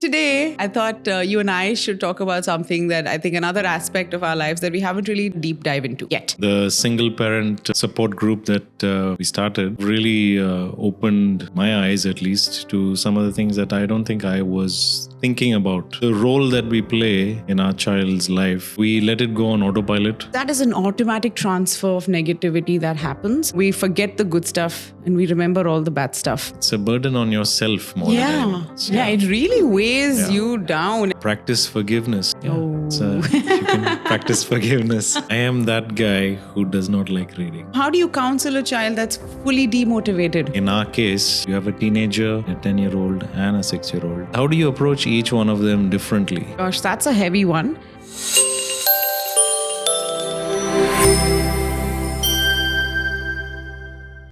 Today, I thought you and I should talk about something that I think another aspect of our lives that we haven't really deep dive into yet. The single parent support group that we started really opened my eyes, at least, to some of the things that I don't think I was thinking about. The role that we play in our child's life, we let it go on autopilot. That is an automatic transfer of negativity that happens. We forget the good stuff and we remember all the bad stuff. It's a burden on yourself more than anything else. Yeah, it really weighs you down. Practice forgiveness. Oh. If you can practice forgiveness. I am that guy who does not like reading. How do you counsel a child that's fully demotivated? In our case, you have a teenager, a 10-year-old, and a 6-year-old. How do you approach each one of them differently? Gosh, that's a heavy one.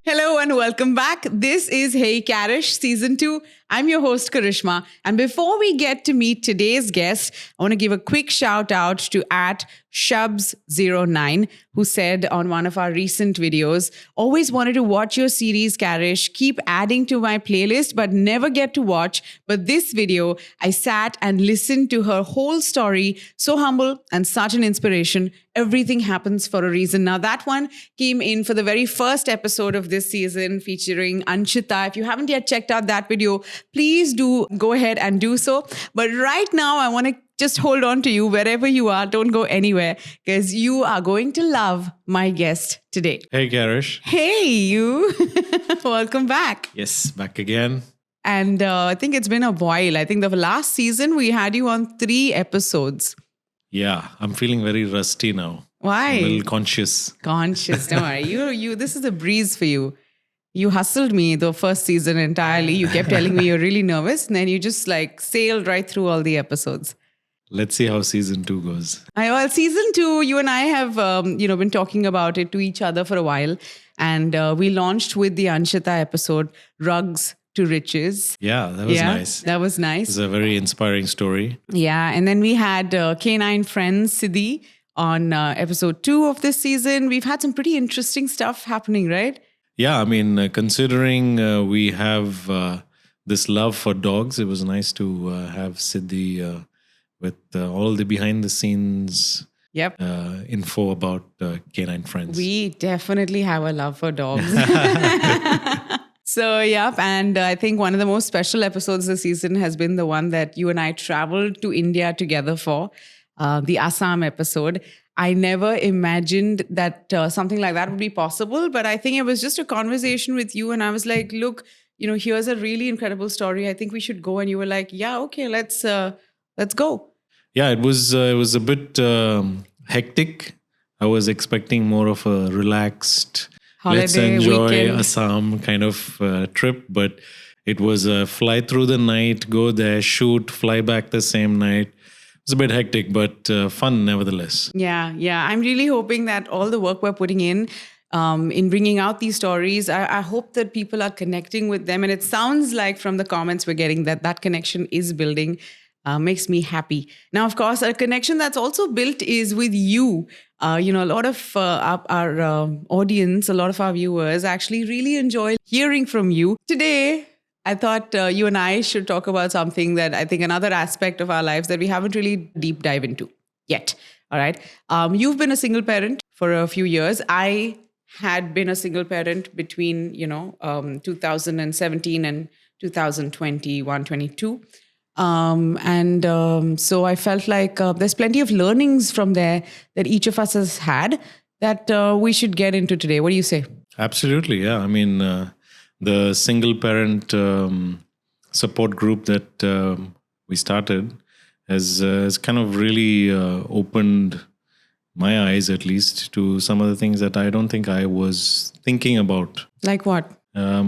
Hello and welcome back. This is Hey Karish, Season 2. I'm your host, Karishma. And before we get to meet today's guest, I want to give a quick shout out to @Shubs09, who said on one of our recent videos, always wanted to watch your series, Karish, keep adding to my playlist, but never get to watch. But this video, I sat and listened to her whole story. So humble and such an inspiration. Everything happens for a reason. Now, that one came in for the very first episode of this season featuring Anshita. If you haven't yet checked out that video, please do go ahead and do so. But right now, I want to just hold on to you wherever you are. Don't go anywhere because you are going to love my guest today. Hey, Karish. Hey, you. Welcome back. Yes, back again. And I think it's been a while. I think the last season we had you on 3 episodes. Yeah, I'm feeling very rusty now. Why? I'm a little conscious. Conscious. Don't worry. You. This is a breeze for you. You hustled me the first season entirely. You kept telling me you're really nervous. And then you just like sailed right through all the episodes. Let's see how season 2 goes. Well, season 2, you and I have, been talking about it to each other for a while. And we launched with the Anshita episode, Rugs to Riches. Yeah, that was nice. That was nice. It's a very inspiring story. Yeah. And then we had Canine Friends, Siddhi, on episode 2 of this season. We've had some pretty interesting stuff happening, right? Yeah, I mean, considering we have this love for dogs, it was nice to have Siddhi with all the behind the scenes info about Canine Friends. We definitely have a love for dogs. So, and I think one of the most special episodes this season has been the one that you and I traveled to India together for, the Assam episode. I never imagined that something like that would be possible, but I think it was just a conversation with you and I was like, look, here's a really incredible story. I think we should go. And you were like, yeah, okay, let's go. Yeah, it was a bit hectic. I was expecting more of a relaxed, holiday, let's enjoy weekend. Assam kind of trip, but it was a fly through the night, go there, shoot, fly back the same night. It's a bit hectic, but fun nevertheless. Yeah. I'm really hoping that all the work we're putting in bringing out these stories, I hope that people are connecting with them. And it sounds like from the comments we're getting that connection is building. Makes me happy. Now, of course, a connection that's also built is with you. A lot of our audience, a lot of our viewers actually really enjoy hearing from you. Today, I thought you and I should talk about something that I think another aspect of our lives that we haven't really deep dive into yet. All right. You've been a single parent for a few years. I had been a single parent between, 2017 and 2021, 22. So I felt like there's plenty of learnings from there that each of us has had that we should get into today. What do you say? Absolutely. Yeah. I mean, the single parent support group that we started has kind of really opened my eyes, at least, to some of the things that I don't think I was thinking about. Like what? I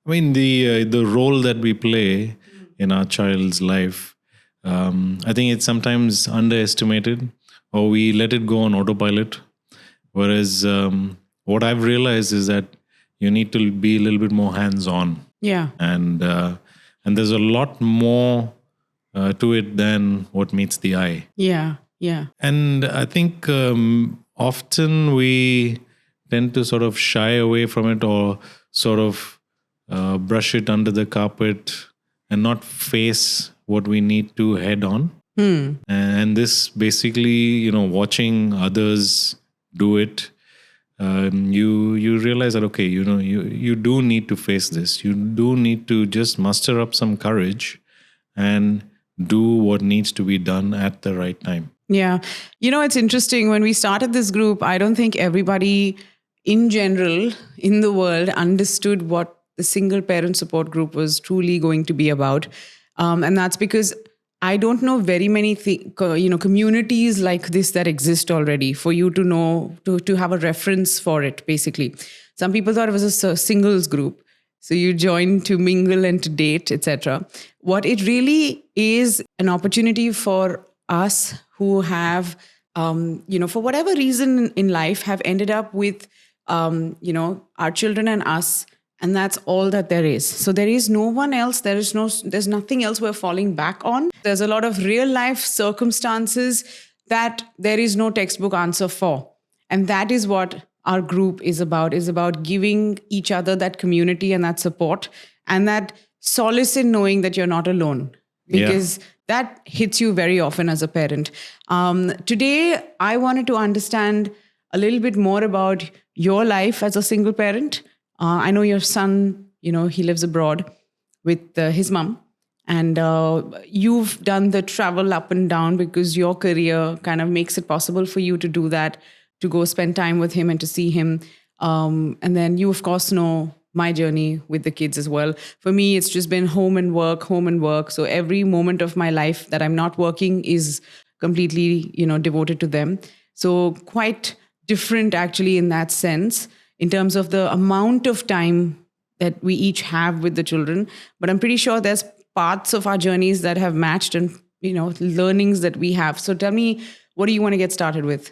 mean, the role that we play in our child's life, I think it's sometimes underestimated, or we let it go on autopilot. Whereas what I've realized is that you need to be a little bit more hands-on. Yeah. And there's a lot more to it than what meets the eye. Yeah. And I think often we tend to sort of shy away from it or sort of brush it under the carpet and not face what we need to head on. And this basically, watching others do it, you realize that, okay, you do need to face this. You do need to just muster up some courage and do what needs to be done at the right time. Yeah. It's interesting. When we started this group, I don't think everybody in general in the world understood what the single parent support group was truly going to be about. And that's because I don't know very many communities like this that exist already for you to know, to have a reference for it, basically. Some people thought it was a singles group. So you join to mingle and to date, etc. What it really is, an opportunity for us who have, for whatever reason in life, have ended up with, our children and us. And that's all that there is. So there is no one else. There's nothing else we're falling back on. There's a lot of real life circumstances that there is no textbook answer for. And that is what our group is about giving each other that community and that support and that solace in knowing that you're not alone. Because that hits you very often as a parent. Today, I wanted to understand a little bit more about your life as a single parent. I know your son, he lives abroad with his mom. And you've done the travel up and down because your career kind of makes it possible for you to do that, to go spend time with him and to see him. And then you, of course, know my journey with the kids as well. For me, it's just been home and work. So every moment of my life that I'm not working is completely, devoted to them. So quite different actually in that sense, in terms of the amount of time that we each have with the children. But I'm pretty sure there's parts of our journeys that have matched and, learnings that we have. So tell me, what do you want to get started with?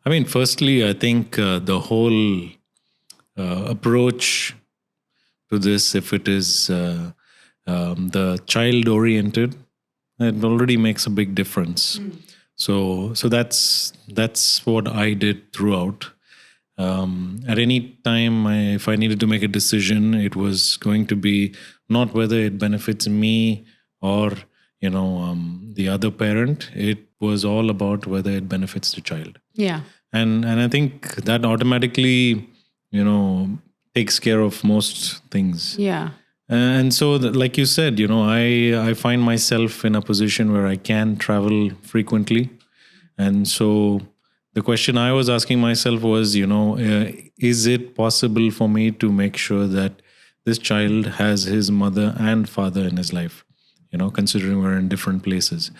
I mean, firstly, I think the whole approach to this, if it is the child-oriented, it already makes a big difference. So that's what I did throughout. At any time, if I needed to make a decision, it was going to be not whether it benefits me or the other parent. It was all about whether it benefits the child. Yeah. And I think that automatically takes care of most things. Yeah. And so, like you said, I find myself in a position where I can travel frequently. And so the question I was asking myself was, is it possible for me to make sure that this child has his mother and father in his life, considering we're in different places.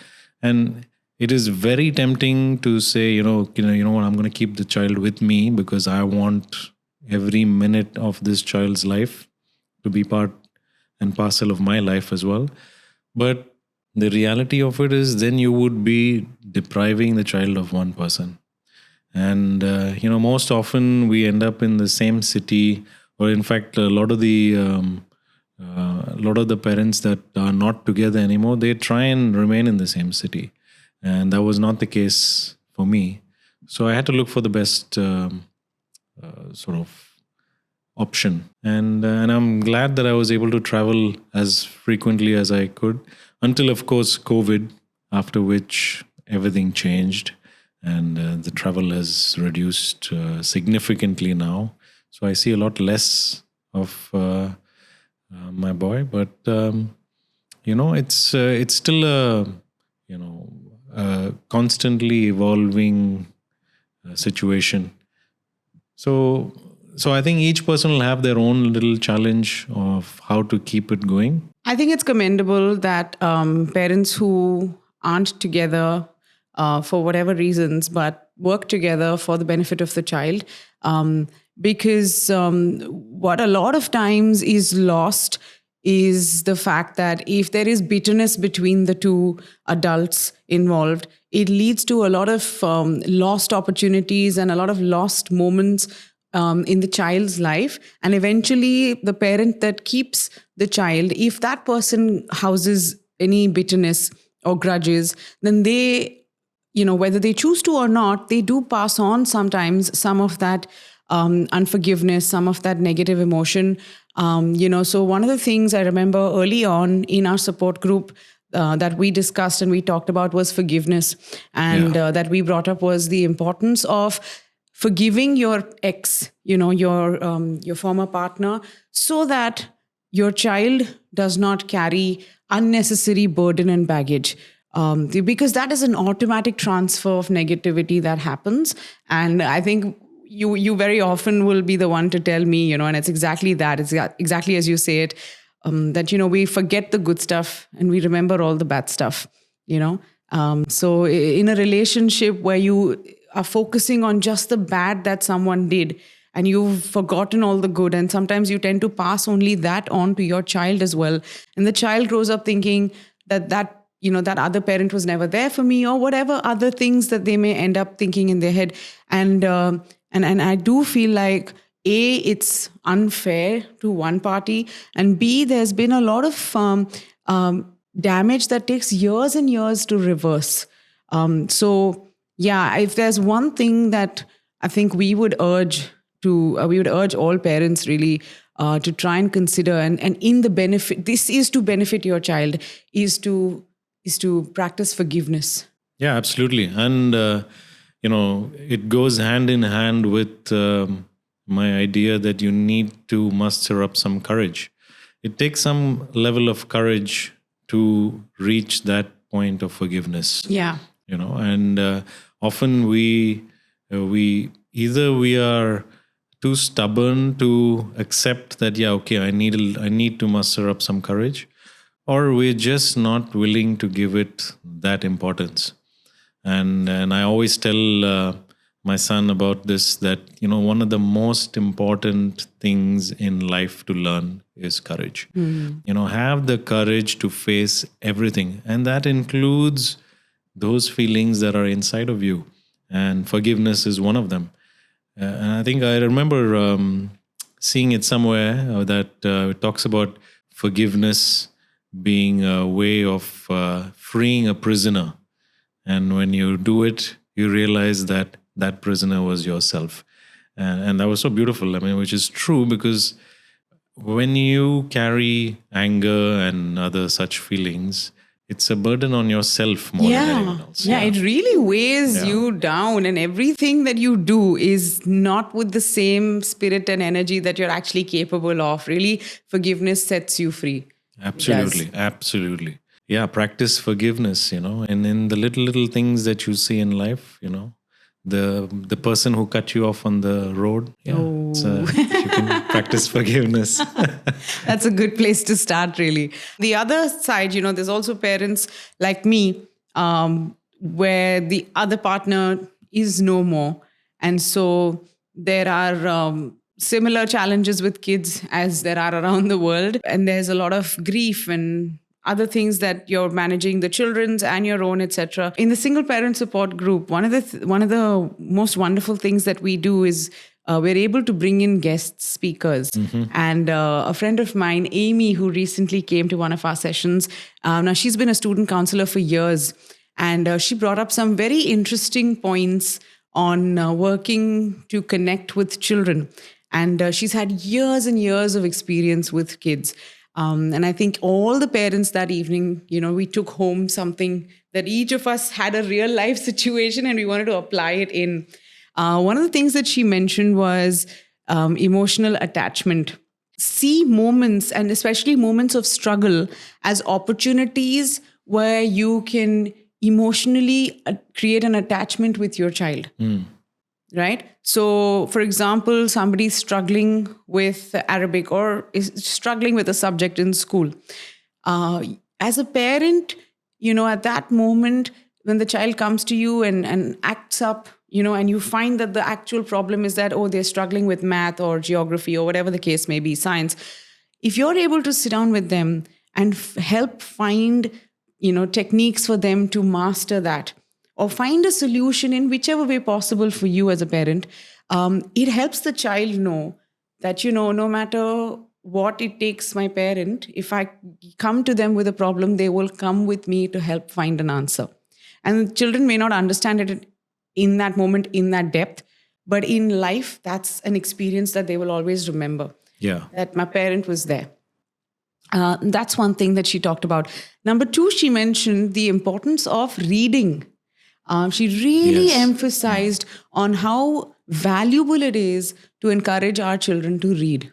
And it is very tempting to say, you know what, I'm going to keep the child with me because I want every minute of this child's life to be part and parcel of my life as well. But the reality of it is then you would be depriving the child of one person. And, most often we end up in the same city, or in fact, a lot of the parents that are not together anymore, they try and remain in the same city. And that was not the case for me. So I had to look for the best sort of option. And I'm glad that I was able to travel as frequently as I could until, of course, COVID, after which everything changed. And the travel has reduced significantly now. So I see a lot less of my boy. But, it's still a constantly evolving situation. So I think each person will have their own little challenge of how to keep it going. I think it's commendable that parents who aren't together for whatever reasons, but work together for the benefit of the child. Because what a lot of times is lost is the fact that if there is bitterness between the two adults involved, it leads to a lot of lost opportunities and a lot of lost moments in the child's life. And eventually the parent that keeps the child, if that person houses any bitterness or grudges, then they, whether they choose to or not, they do pass on sometimes some of that unforgiveness, some of that negative emotion. So one of the things I remember early on in our support group, that we discussed and we talked about was forgiveness. And that we brought up was the importance of forgiving your ex, your former partner, so that your child does not carry unnecessary burden and baggage. Because that is an automatic transfer of negativity that happens. And I think you very often will be the one to tell me, and it's exactly that. It's exactly as you say it, that, we forget the good stuff and we remember all the bad stuff, So in a relationship where you are focusing on just the bad that someone did and you've forgotten all the good, and sometimes you tend to pass only that on to your child as well. And the child grows up thinking that other parent was never there for me, or whatever other things that they may end up thinking in their head. And I do feel like, A, it's unfair to one party, and B, there's been a lot of damage that takes years and years to reverse. So yeah, if there's one thing that I think we would urge all parents really to try and consider, and in the benefit, this is to benefit your child, is to practice forgiveness. Yeah, absolutely. And, it goes hand in hand with my idea that you need to muster up some courage. It takes some level of courage to reach that point of forgiveness. Yeah. And often we are too stubborn to accept that, I need to muster up some courage, or we're just not willing to give it that importance. And I always tell my son about this, that, one of the most important things in life to learn is courage. Have the courage to face everything. And that includes those feelings that are inside of you. And forgiveness is one of them. And I think I remember seeing it somewhere that it talks about forgiveness being a way of freeing a prisoner. And when you do it, you realize that that prisoner was yourself. And that was so beautiful. Which is true, because when you carry anger and other such feelings, it's a burden on yourself more than anyone else. Yeah, it really weighs you down, and everything that you do is not with the same spirit and energy that you're actually capable of. Really, forgiveness sets you free. Absolutely. Yeah, practice forgiveness, and in the little things that you see in life, the person who cut you off on the road, you can practice forgiveness. That's a good place to start, really. The other side, there's also parents like me, where the other partner is no more. And so there are similar challenges with kids as there are around the world. And there's a lot of grief and other things that you're managing, the children's and your own, etc. In the single parent support group, one of the most wonderful things that we do is we're able to bring in guest speakers. And a friend of mine, Amy, who recently came to one of our sessions, now she's been a student counselor for years, and she brought up some very interesting points on working to connect with children. And she's had years and years of experience with kids. And I think all the parents that evening, we took home something that each of us had a real life situation and we wanted to apply it in. One of the things that she mentioned was emotional attachment. See moments, and especially moments of struggle, as opportunities where you can emotionally create an attachment with your child. Right? So, for example, somebody's struggling with Arabic or is struggling with a subject in school. As a parent, at that moment, when the child comes to you and acts up, and you find that the actual problem is that, they're struggling with math or geography or whatever the case may be, science. If you're able to sit down with them and help find, techniques for them to master that, or find a solution in whichever way possible for you as a parent, it helps the child know that, no matter what it takes my parent, if I come to them with a problem, they will come with me to help find an answer. And children may not understand it in that moment, in that depth, but in life, that's an experience that they will always remember. Yeah. That my parent was there. That's one thing that she talked about. Number two, she mentioned the importance of reading. She really Yes. emphasized on how valuable it is to encourage our children to read.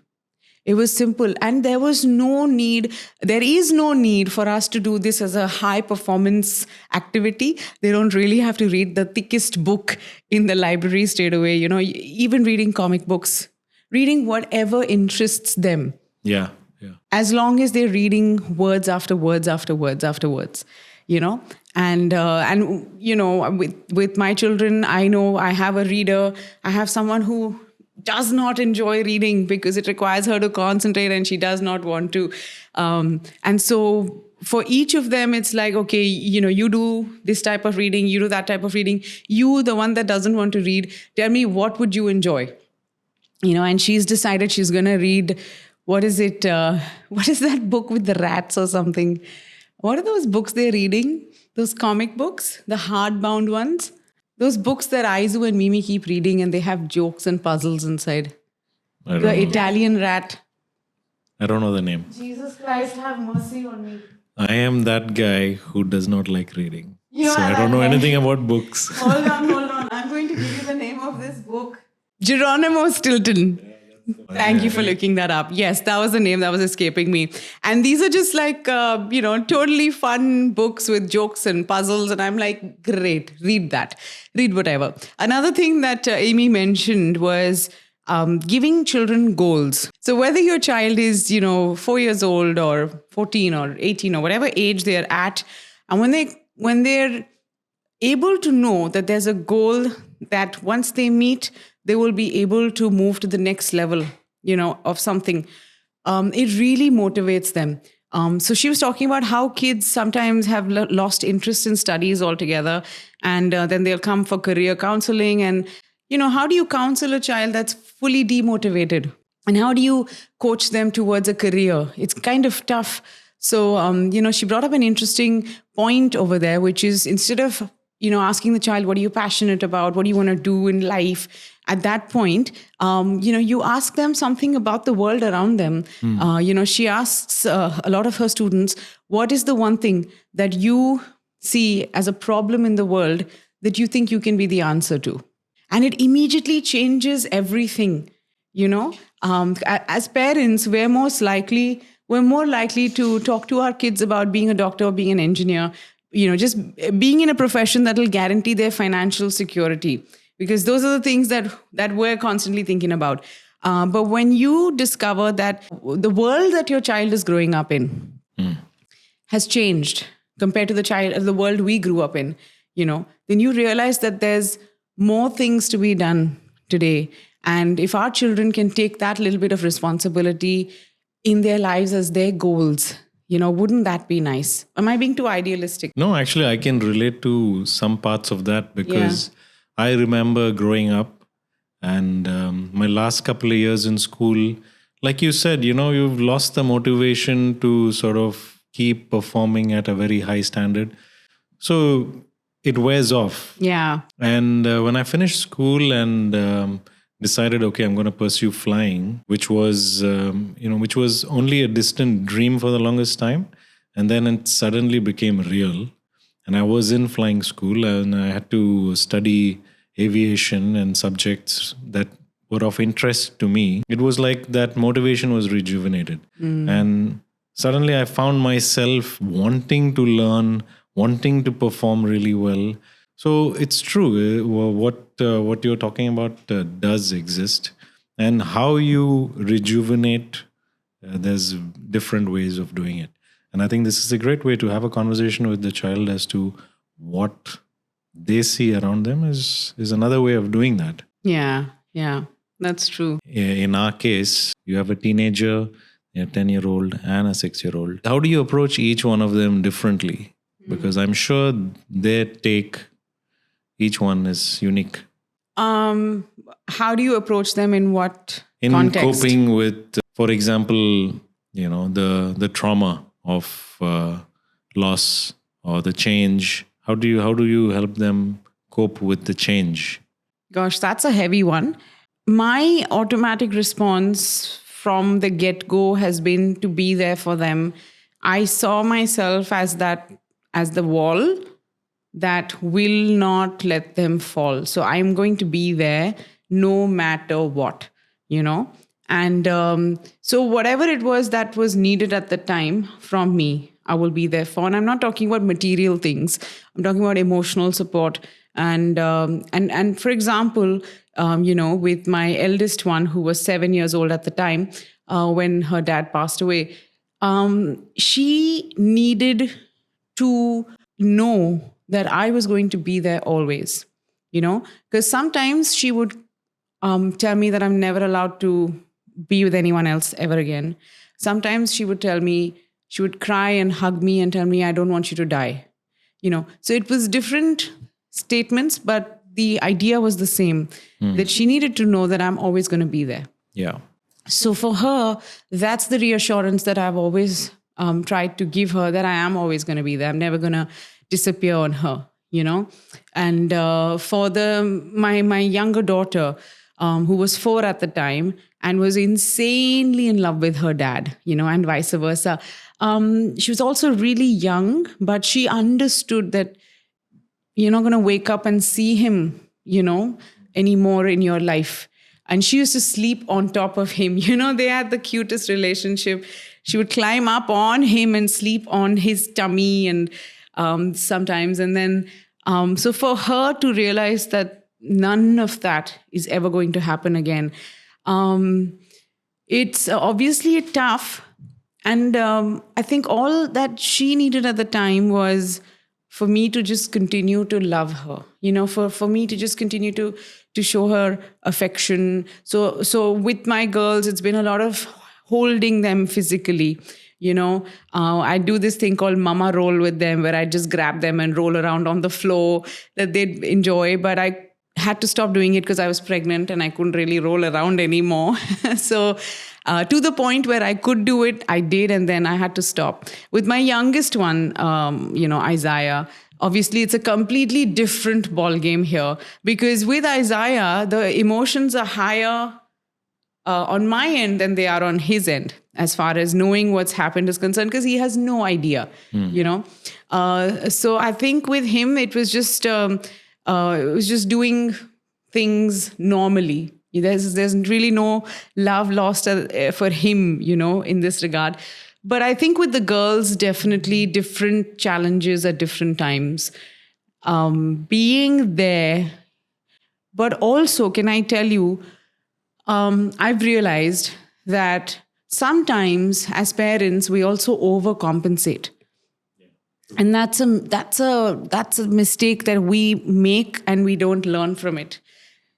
It was simple, and there is no need for us to do this as a high performance activity. They don't really have to read the thickest book in the library straight away. Even reading comic books, reading whatever interests them, Yeah. Yeah. as long as they're reading words after words after words after words, and with my children, I know I have a reader. I have someone who does not enjoy reading because it requires her to concentrate and she does not want to, and so for each of them it's like, okay, you do this type of reading, you do that type of reading. You, the one that doesn't want to read, tell me, what would you enjoy? And she's decided she's going to read, what is it? What is that book with the rats or something? What are those books they're reading? Those comic books, the hardbound ones? Those books that Aizu and Mimi keep reading and they have jokes and puzzles inside. I don't The know. Italian rat. I don't know the name. Jesus Christ, have mercy on me. I am that guy who does not like reading. You So are I that don't know guy. anything about books. Hold on. I'm going to give you the name of this book. Geronimo Stilton. Thank you for looking that up. Yes, that was the name that was escaping me. And these are just like, totally fun books with jokes and puzzles. And I'm like, great, read that. Read whatever. Another thing that Amy mentioned was giving children goals. So whether your child is, 4 years old or 14 or 18 or whatever age they're at, and when they're able to know that there's a goal that once they meet, they will be able to move to the next level, of something. It really motivates them. So she was talking about how kids sometimes have lost interest in studies altogether, and then they'll come for career counseling. And, how do you counsel a child that's fully demotivated? And how do you coach them towards a career? It's kind of tough. So, she brought up an interesting point over there, which is, instead of asking the child, what are you passionate about? What do you want to do in life? At that point, you ask them something about the world around them. She asks a lot of her students, what is the one thing that you see as a problem in the world that you think you can be the answer to? And it immediately changes everything. As parents, we're more likely to talk to our kids about being a doctor or being an engineer, just being in a profession that will guarantee their financial security, because those are the things that we're constantly thinking about. But when you discover that the world that your child is growing up in has changed compared to the world we grew up in, then you realize that there's more things to be done today. And if our children can take that little bit of responsibility in their lives as their goals, wouldn't that be nice? Am I being too idealistic? No, actually, I can relate to some parts of that because I remember growing up and my last couple of years in school, like you said, you've lost the motivation to sort of keep performing at a very high standard. So it wears off. Yeah. And when I finished school and decided, okay, I'm going to pursue flying, which was only a distant dream for the longest time. And then it suddenly became real. And I was in flying school and I had to study aviation and subjects that were of interest to me. It was like that motivation was rejuvenated. And suddenly I found myself wanting to learn, wanting to perform really well. So it's true. What you're talking about does exist, and how you rejuvenate. There's different ways of doing it, and I think this is a great way to have a conversation with the child as to what they see around them is another way of doing that. Yeah, that's true. In our case, you have a teenager, a 10-year-old, and a 6-year-old. How do you approach each one of them differently? Because I'm sure their take. Each one is unique. How do you approach them in what In context? coping with, for example, the trauma of loss or the change. How do you help them cope with the change? Gosh, that's a heavy one. My automatic response from the get-go has been to be there for them. I saw myself as the wall that will not let them fall. So I'm going to be there no matter what, you know. And so whatever it was that was needed at the time from me, I will be there for. And I'm not talking about material things. I'm talking about emotional support. And for example, with my eldest one, who was 7 years old at the time, when her dad passed away, she needed to know that I was going to be there always, because sometimes she would tell me that I'm never allowed to be with anyone else ever again. Sometimes she would cry and hug me and tell me, I don't want you to die. So it was different statements, but the idea was the same, that she needed to know that I'm always going to be there. Yeah. So for her, that's the reassurance that I've always tried to give her, that I am always going to be there. I'm never going to disappear on her, And for my younger daughter, who was 4 at the time and was insanely in love with her dad, and vice versa. She was also really young, but she understood that you're not going to wake up and see him, anymore in your life. And she used to sleep on top of him. They had the cutest relationship. She would climb up on him and sleep on his tummy and sometimes. And then, so for her to realize that none of that is ever going to happen again, it's obviously tough. And I think all that she needed at the time was for me to just continue to love her, for me to just continue to show her affection. So with my girls, it's been a lot of holding them physically. I do this thing called mama roll with them, where I just grab them and roll around on the floor that they'd enjoy. But I had to stop doing it because I was pregnant and I couldn't really roll around anymore. So to the point where I could do it, I did, and then I had to stop. With my youngest one, Isaiah, obviously it's a completely different ballgame here, because with Isaiah, the emotions are higher on my end than they are on his end, as far as knowing what's happened is concerned, because he has no idea, So I think with him, it was just doing things normally. There's really no love lost for him, in this regard. But I think with the girls, definitely different challenges at different times. Being there, but also, can I tell you, I've realized that sometimes as parents, we also overcompensate. And that's a mistake that we make, and we don't learn from it.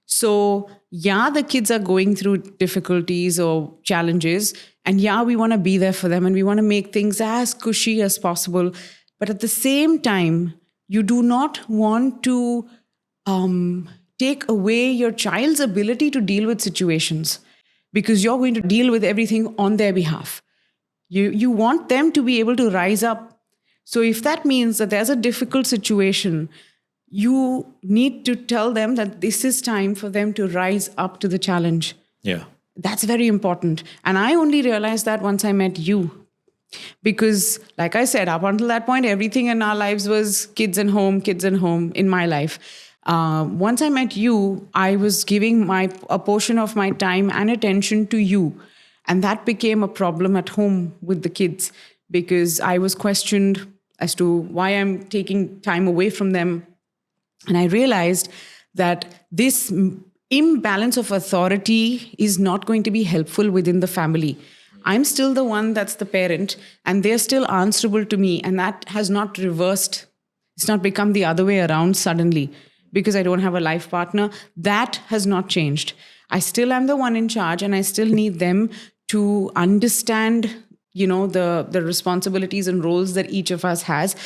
So yeah, the kids are going through difficulties or challenges, and yeah, we want to be there for them and we want to make things as cushy as possible. But at the same time, you do not want to take away your child's ability to deal with situations, because you're going to deal with everything on their behalf. You want them to be able to rise up. So if that means that there's a difficult situation, you need to tell them that this is time for them to rise up to the challenge. Yeah. That's very important. And I only realized that once I met you. Because, like I said, up until that point, everything in our lives was kids and home in my life. Once I met you, I was giving a portion of my time and attention to you. And that became a problem at home with the kids, because I was questioned as to why I'm taking time away from them. And I realized that this imbalance of authority is not going to be helpful within the family. I'm still the one that's the parent, and they're still answerable to me. And that has not reversed. It's not become the other way around suddenly because I don't have a life partner. That has not changed. I still am the one in charge, and I still need them to understand, the responsibilities and roles that each of us has,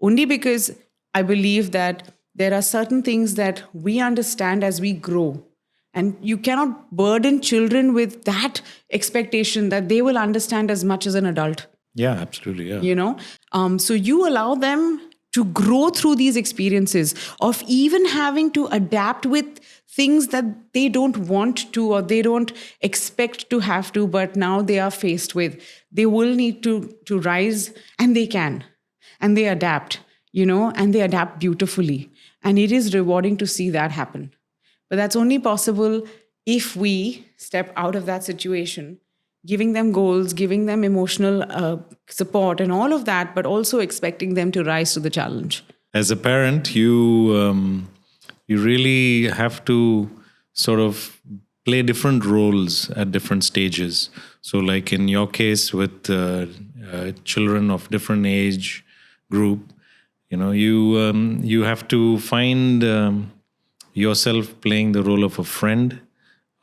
only because I believe that there are certain things that we understand as we grow. And you cannot burden children with that expectation that they will understand as much as an adult. Yeah, absolutely. Yeah. So you allow them to grow through these experiences, of even having to adapt with things that they don't want to or they don't expect to have to, but now they are faced with. They will need to rise, and they can. And they adapt, and they adapt beautifully. And it is rewarding to see that happen. But that's only possible if we step out of that situation, giving them goals, giving them emotional support and all of that, but also expecting them to rise to the challenge. As a parent, you really have to sort of play different roles at different stages. So like in your case with children of different age group, you have to find yourself playing the role of a friend,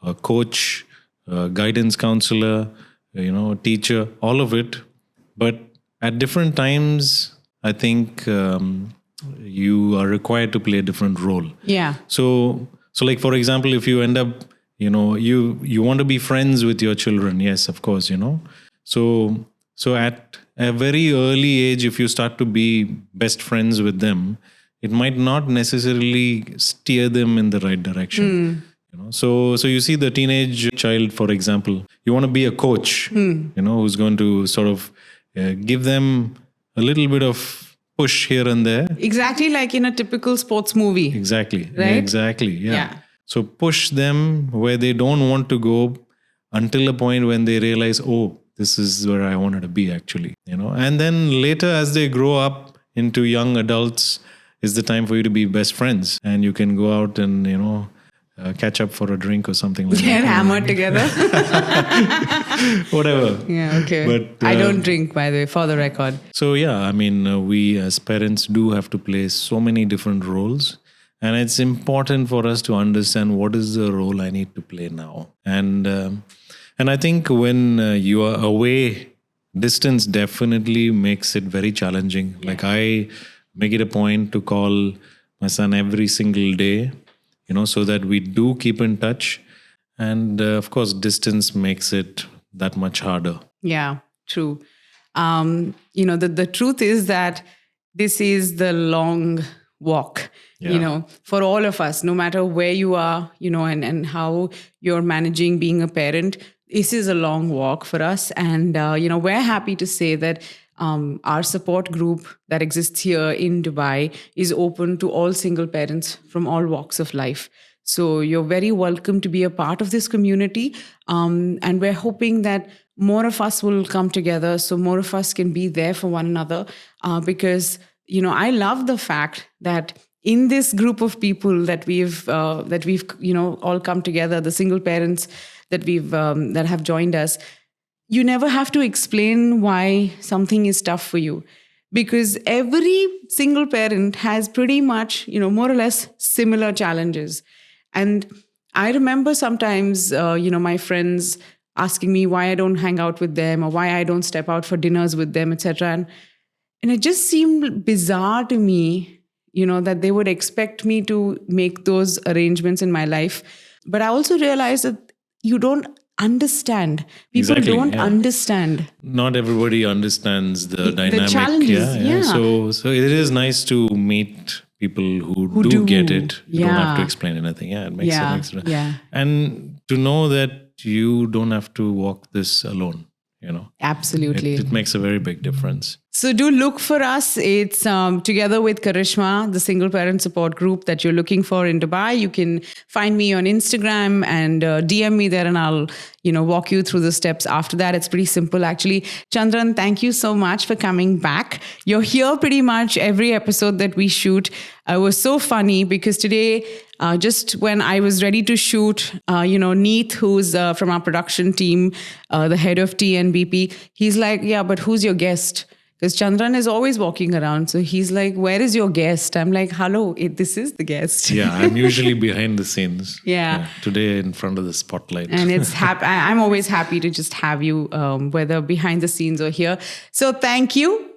a coach, a guidance counselor, teacher, all of it. But at different times, I think you are required to play a different role. Yeah. So like, for example, if you end up, you want to be friends with your children. Yes, of course, So at a very early age, if you start to be best friends with them, it might not necessarily steer them in the right direction. So you see the teenage child, for example, you want to be a coach, who's going to sort of give them a little bit of push here and there. Exactly like in a typical sports movie. Exactly. Right? Exactly. Yeah. So push them where they don't want to go until a point when they realize, oh, this is where I wanted to be actually, And then later as they grow up into young adults is the time for you to be best friends. And you can go out and, catch up for a drink or something like that. Get hammered together. Whatever. Yeah, okay. But I don't drink, by the way, for the record. So yeah, we as parents do have to play so many different roles. And it's important for us to understand what is the role I need to play now. And I think when you are away, distance definitely makes it very challenging. Yeah. Like I make it a point to call my son every single day, so that we do keep in touch. And of course, distance makes it that much harder. Yeah, true. The truth is that this is the long walk, for all of us, no matter where you are, and how you're managing being a parent. This is a long walk for us. And, we're happy to say that our support group that exists here in Dubai is open to all single parents from all walks of life. So you're very welcome to be a part of this community. And we're hoping that more of us will come together so more of us can be there for one another. Because, I love the fact that in this group of people that we've all come together, the single parents that have joined us, you never have to explain why something is tough for you, because every single parent has pretty much, more or less similar challenges. And I remember sometimes, my friends asking me why I don't hang out with them or why I don't step out for dinners with them, etc. And it just seemed bizarre to me, that they would expect me to make those arrangements in my life. But I also realized that you don't understand. People don't understand. Not everybody understands the dynamic. The challenges. Yeah. So it is nice to meet people who do get it. You don't have to explain anything. Yeah, it makes sense. Yeah. And to know that you don't have to walk this alone. Absolutely. It makes a very big difference. So do look for us. It's together with Karishma, the single parent support group that you're looking for in Dubai. You can find me on Instagram and DM me there, and I'll walk you through the steps after that. It's pretty simple, actually. Chandran, thank you so much for coming back. You're here pretty much every episode that we shoot. It was so funny because today, just when I was ready to shoot, Neeth, who's from our production team, the head of TNBP, he's like, yeah, but who's your guest? Because Chandran is always walking around. So he's like, where is your guest? I'm like, hello, this is the guest. Yeah, I'm usually behind the scenes. Yeah. Today in front of the spotlight. And it's I'm always happy to just have you, whether behind the scenes or here. So thank you.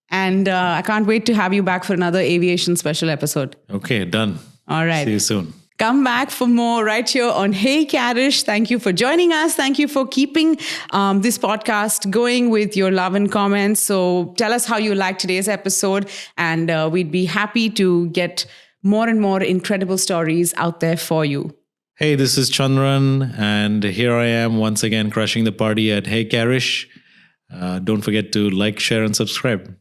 And I can't wait to have you back for another aviation special episode. Okay, done. All right. See you soon. Come back for more right here on Hey Karish. Thank you for joining us. Thank you for keeping this podcast going with your love and comments. So tell us how you liked today's episode, and we'd be happy to get more and more incredible stories out there for you. Hey, this is Chandran, and here I am once again crushing the party at Hey Karish. Don't forget to like, share, and subscribe.